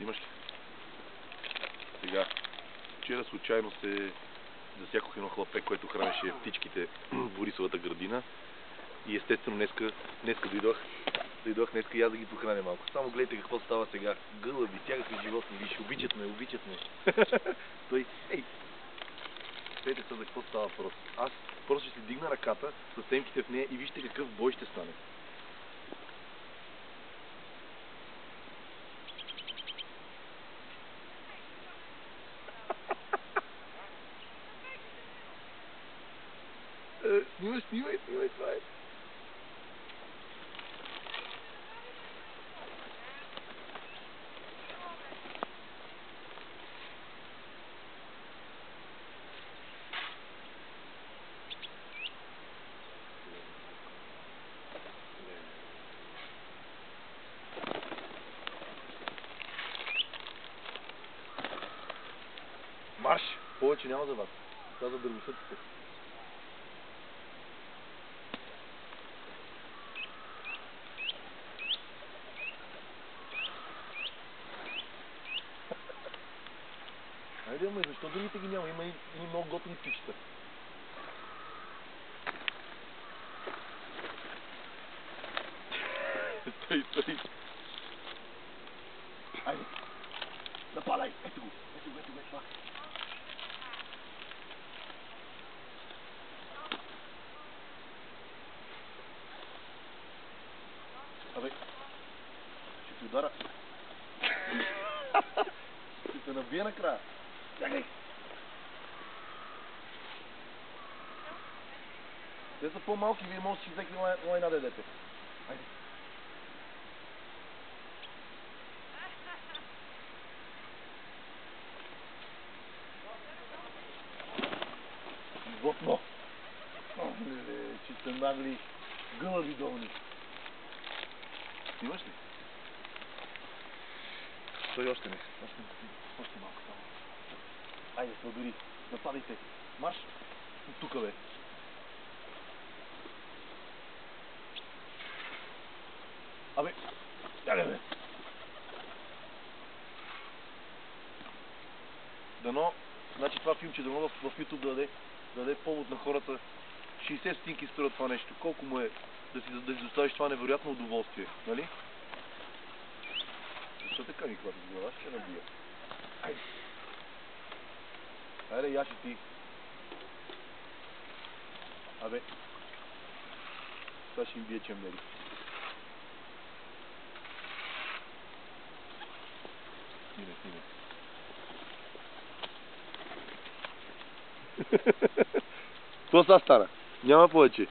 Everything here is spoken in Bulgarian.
Снимаш ли? Сега, вчера случайно се засякох едно хлапе, което хранеше птичките в Борисовата градина. И естествено днеска дойдох днеска и аз да ги похраня малко. Само гледайте какво става сега. Гълъби, всякакви животни, виж, обичат ме. Той, гледайте сега за какво става въпрос. Аз просто ще си дигна ръката с темките в нея и вижте какъв бой ще стане. Снимай, това е. Марш! Повече няма за вас. Това за дървосъците. Хайде, ама защо другите ги няма? Има и много готини птичета. Стой. Айде. Нападай! Ето го, това. Абе, ще ти удара. Ще се набия накрая. Чакай! Те са по-малки, вие може да си взеки лайна дедете. Айде. Животно! Че са нагли гълъби долни. Снимаш ли? Той още не. Още малко само. Айде, се обери. Нападайте. Марш! От тука, бе. Абе! Чакай, бе! Дано, значи това филмче дано в YouTube да даде повод на хората. 60 стотинки струва това нещо. Колко му е да си доставиш това невероятно удоволствие, нали? Защо така ми хватиш глава? Ще набия. Айде! Айде, яши ти. Абе. Това ще им бие чембери. Снимай. Това са стана. Няма повече.